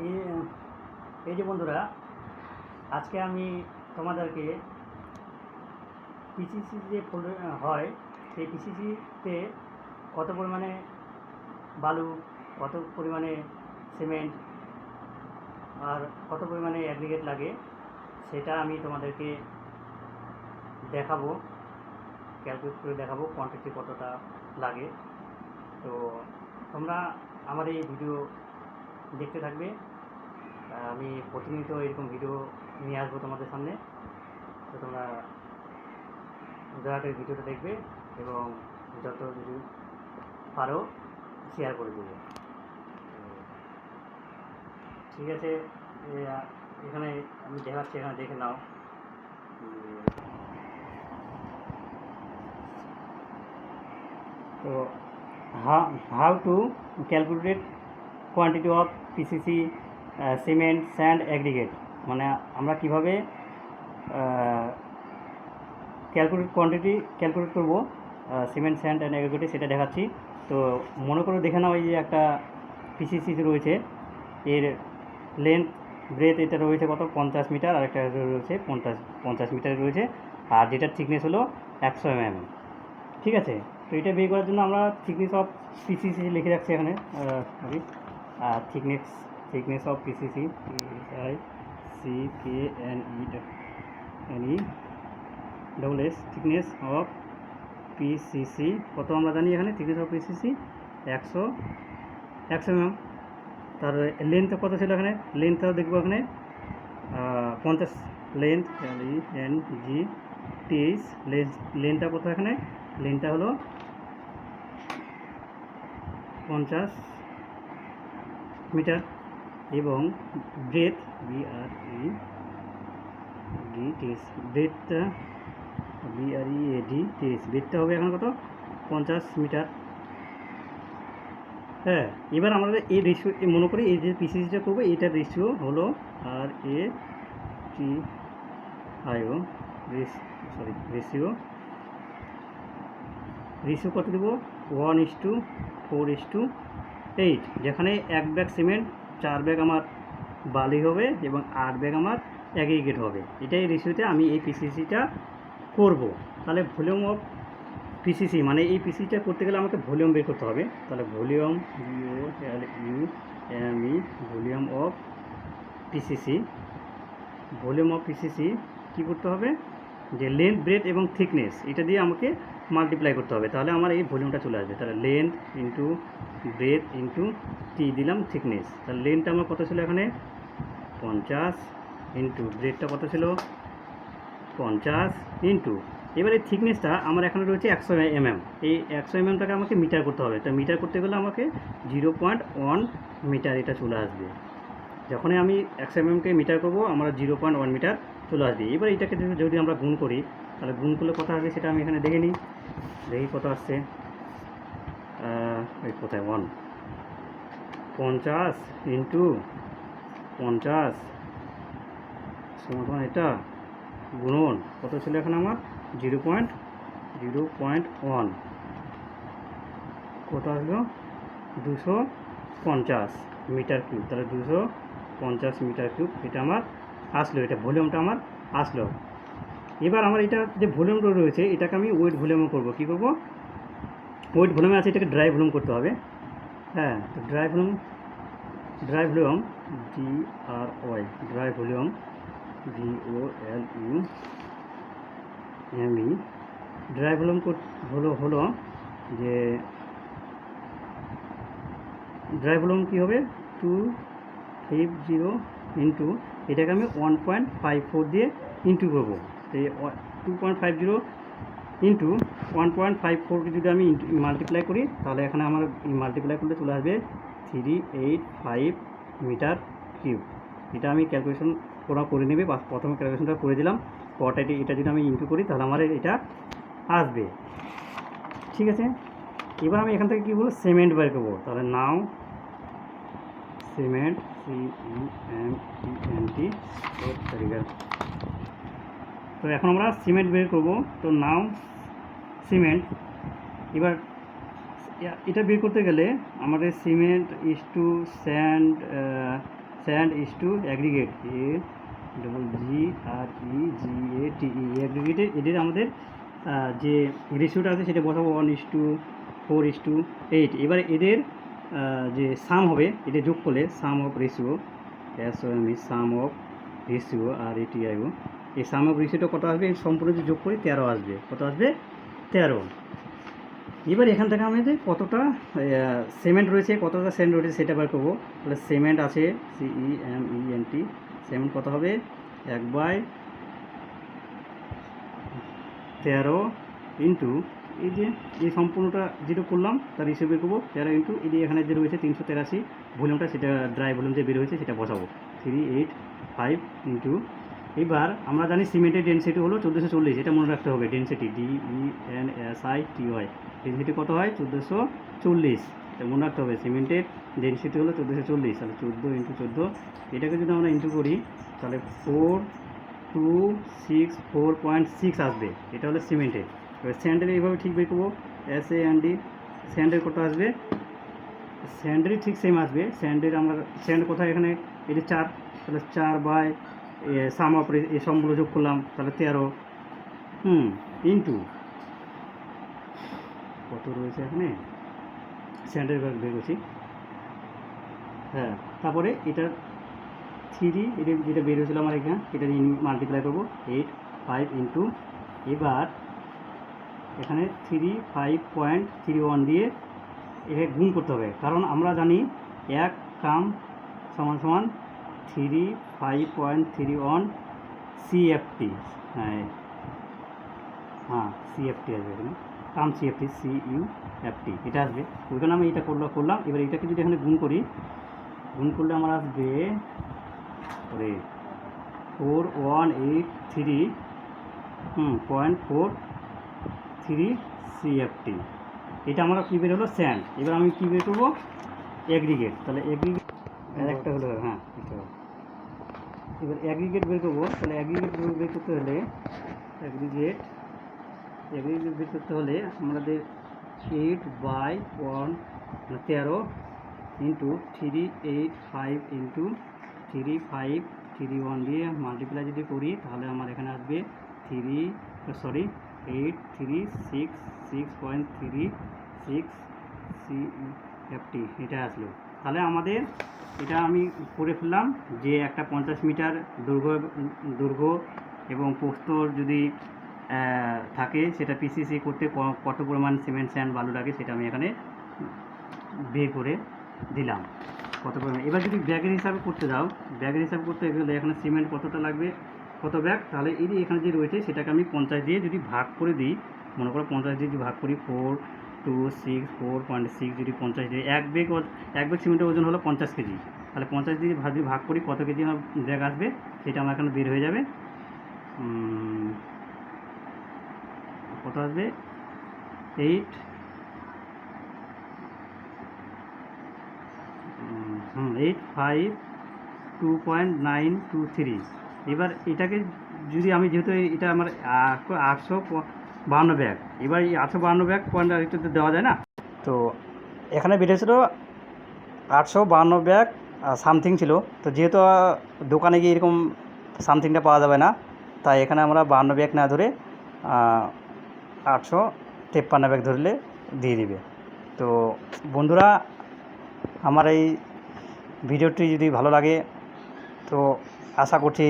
এই এই যে বন্ধুরা, আজকে আমি তোমাদেরকে পিসিসি যে হয় সেই পিসিসিতে কত পরিমাণে বালু, কত পরিমাণে সিমেন্ট আর কত পরিমাণে অ্যাগ্রিগেট লাগে সেটা আমি তোমাদেরকে দেখাবো, ক্যালকুলেট করে দেখাবো কোয়ান্টিটি কতটা লাগে। তো তোমরা আমার এই ভিডিও দেখতে থাকবে। আমি প্রতিনিয়ত এরকম ভিডিও নিয়ে আসবো তোমাদের সামনে। তো তোমরা দয়া করে ভিডিওটা দেখবে এবং যত যদি পারো শেয়ার করে দেবে। ঠিক আছে, এখানে আমি দেখাচ্ছি, এখানে দেখে নাও। তো how to calculate quantity of PCC cement sand aggregate, মানে আমরা কীভাবে ক্যালকুলেট করবো সিমেন্ট স্যান্ড অ্যান্ড অ্যাগ্রিগেটে সেটা দেখাচ্ছি। তো মনে করে দেখে নাও, এই যে একটা পিসিসি রয়েছে, এর লেন্থ ব্রেথ এটা রয়েছে কত 50 মিটার, আর একটা রয়েছে 50 মিটার রয়েছে, আর যেটার থিকনেস হলো 100 mm। ঠিক আছে, তো এটা বের করার জন্য আমরা থিকনেস অফ পিসিসি লিখে রাখছি এখানে। Thickness of PCC, TICKNE double S, thickness of PCC কত আমরা জানি এখানে, থিকনেস অফ পিসিসি 100 mm। তার লেন্থ কত ছিল এখানে, লেন্থটাও দেখবো এখানে 50 লেন্থ, LENGTH লেন্থটা কত এখানে, লেন্থটা হলো 50 মিটার, এবং ব্রেথ ব্রেথটা ব্রেথটা হবে এখন কত 50 মিটার। হ্যাঁ, এবার আমরা এই রেশিও মনে করি, এই যে পিসিসিটা করবো এটার রেশিও হলো রেশিও কত দেবো 1:4:8, যেখানে 1 ব্যাগ সিমেন্ট 4 ব্যাগ আমার বালি হবে এবং 8 ব্যাগ আমার অ্যাগ্রিগেট হবে। এটাই রেশিওতে আমি এই পিসিসিটা করব। তাহলে ভলিউম অফ পিসিসি, মানে এই পিসিসিটা করতে গেলে আমাকে ভলিউম বের করতে হবে। তাহলে ভলিউম ভলিউম অফ পিসিসি কী করতে হবে, যে লেন্থ ব্রেথ এবং থিকনেস এটা দিয়ে আমাকে মাল্টিপ্লাই করতে হবে, তাহলে আমার এই ভলিউমটা চলে আসবে। তাহলে length into breadth into T দিলাম থিকনেস। তাহলে লেন্থটা আমার কত ছিল এখানে 50, ইন্টু ব্রেথটা কত ছিল 50, ইন্টু এবার এই থিকনেসটা আমার এখানে রয়েছে 100 mm। এই 100 mmটাকে আমাকে মিটার করতে হবে। তো মিটার করতে গেলে আমাকে 0.1 মিটার এটা চলে আসবে। যখনই আমি 100 mmকে মিটার করবো আমার 0.1 মিটার চলে আসবে। এবার এটাকে যদি আমরা গুণ করি, তাহলে গুণ করলে কত আসবে সেটা আমি এখানে দেখে নিই, দেখি কত আসছে। কোথায় 1, 50 ইন্টু 50 সমান এটা গুণন কত ছিল এখানে আমার 0.1, কত আসলো 250 মিটার কিউব। তাহলে 250 মিটার কিউব এটা আমার আসলো, এটা ভলিউমটা আমার আসলো। এবার আমার এটা যে ভলিউমটা রয়েছে এটাকে আমি ওয়েট ভলিউম করবো। কী করবো, ওয়েট ভলিউমে আছে, এটাকে ড্রাই ভলিউম করতে হবে। হ্যাঁ, তো dry volume dry volume dry volume হলো যে ড্রাই ভলিউম কী হবে 250 ইন্টু এটাকে আমি 1.54 দিয়ে ইন্টু করবো। এই 2.50 ইন্টু 1.54কে যদি আমি মাল্টিপ্লাই করি, তাহলে এখানে আমার মাল্টিপ্লাই করলে চলে আসবে 385 মিটার কিউব। এটা আমি ক্যালকুলেশন করে নেবে, বা প্রথমে ক্যালকুলেশনটা করে দিলাম, পরটা এটা যদি আমি ইন্টু করি তাহলে আমার এটা আসবে। ঠিক আছে, এবার আমি এখান থেকে কী বলবো, সিমেন্ট বের করবো। তাহলে নাও সিমেন্ট CEMENT, তো এখন আমরা সিমেন্ট বের করবো। তো নাও সিমেন্ট, এবার এটা বের করতে গেলে আমাদের cement is to sand sand is to aggregate, AGREGATE, অ্যাগ্রিগেটের এদের আমাদের যে রেশিওটা আছে সেটা বসাবো 1:4:8। এবার এদের যে সাম হবে, এটা যোগ করলে sum of ratio, sum of ratio আর ATIO, এই সাম অফ রেশিওটা কত আসবে, এই সম্পূর্ণ যদি যোগ করি 13 আসবে। কত আসবে? 13। এবার এখান থেকে আমাদের কতটা সিমেন্ট রয়েছে, কতটা স্যান্ড রয়েছে সেটা বার করবো। তাহলে সিমেন্ট আছে CEMENT, সিমেন্ট কত হবে 1/13 ইন্টু এই যে এই সম্পূর্ণটা যেটা করলাম তার হিসেবে বের করবো 13 ইন্টু এই যে এখানে যে রয়েছে 383 ভলিউমটা, সেটা ড্রাই ভলিউম যে বের হয়েছে সেটা বসাবো 385 ইন্টু, এবার আমরা জানি সিমেন্টের ডেনসিটি হলো 1440, এটা মনে রাখতে হবে। ডেনসিটি DENSITY, ডেনসিটি কত হয় 1440, এটা মনে রাখতে হবে। সিমেন্টের ডেনসিটি হলো 1440, তাহলে 14 ইন্টু 14, এটাকে যদি আমরা ইন্টু করি তাহলে 4264.6 আসবে। এটা হলো সিমেন্টের। এবার স্যান্ডের এইভাবে ঠিক বের করবো, SAND, স্যান্ডের কত আসবে, স্যান্ডেরই ঠিক সেম আসবে। স্যান্ডের আমরা স্যান্ড কোথায়, এখানে এটি 4, তাহলে 4 সাম অফ এই সম্পূর্ণ যোগ করলাম তাহলে 13 ইন্টু কত রয়েছে এখানে, স্যান্ডের বের করছি, হ্যাঁ। তারপরে এটা 3, এটা যেটা বের হয়েছিল আমার এখানে, এটা মাল্টিপ্লাই করবো 85 ইন্টু, এবার এখানে 35.31 দিয়ে এটাকে গুণ করতে হবে, কারণ আমরা জানি 1 কাম সমান সমান 35.31 CFT, হ্যাঁ CFT আসবে এখানে, কাম CFT, CUFT এটা আসবে। ওইখানে আমি এটা করলাম। এবার এটাকে যদি এখানে গুণ করলে আমার আসবে 4183.43 CFT। এটা আমরা কী বের হলো, স্যান্ড। এবার আমি কী বের করবো, অ্যাগ্রিগেট। তাহলে অ্যাগ্রিগেট একটা হলো, হ্যাঁ এটা। এবার অ্যাগ্রিগেট বের করবো, তাহলে অ্যাগ্রিগেট বের করতে হলে অ্যাগ্রিগেট বের করতে হলে আমাদের 8/13 ইন্টু 385 ইন্টু 3531 দিয়ে মাল্টিপ্লাই যদি করি তাহলে আমার এখানে আসবে 8366.36 CFT, এটা আসলো। তাহলে আমাদের এটা আমি করে ফেললাম যে একটা 50 মিটার দৈর্ঘ্য এবং প্রস্থ যদি থাকে, সেটা PCC করতে কত পরিমাণ সিমেন্ট স্যান্ড বালু লাগে সেটা আমি এখানে বের করে দিলাম কত পরিমাণ। এবার যদি ব্যাগের হিসাবে করতে গেলে এখানে সিমেন্ট কতটা লাগবে, কত ব্যাগ, তাহলে এই যে এখানে যে রয়েছে সেটাকে আমি 50 দিয়ে যদি ভাগ করে দিই, মনে করো 50 দিয়ে যদি ভাগ করি 4.6 যদি 50 দিয়ে, এক ব্যাগ সিমেন্টের ওজন হলো 50 কেজি, তাহলে 50 দিয়ে যদি ভাগ করি কত কেজি আমার ব্যাগ আসবে সেটা আমার এখানে বের হয়ে যাবে। কত আসবে, 852.923। এবার এটাকে যদি আমি, যেহেতু এটা আমার 852 ব্যাগ, এবার এই 852 ব্যাগ পয়েন্ট আরেকটাতে দেওয়া যায় না, তো এখানে বেরিয়েছিল 852 ব্যাগ সামথিং ছিল। তো যেহেতু দোকানে গিয়ে এরকম সামথিংটা পাওয়া যাবে না, তাই এখানে আমরা 52 ব্যাগ না ধরে 853 ব্যাগ ধরলে দিয়ে দিবে। তো বন্ধুরা, আমার এই ভিডিওটি যদি ভালো লাগে তো আশা করছি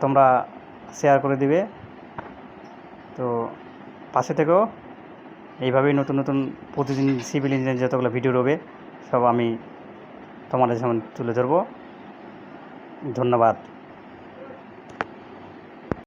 তোমরা শেয়ার করে দিবে। তো পাশে থেকেও এইভাবেই নতুন নতুন প্রতিদিন সিভিল ইঞ্জিনিয়ার যতগুলো ভিডিও রবে সব আমি তোমাদের সামনে তুলে ধরবো। ধন্যবাদ।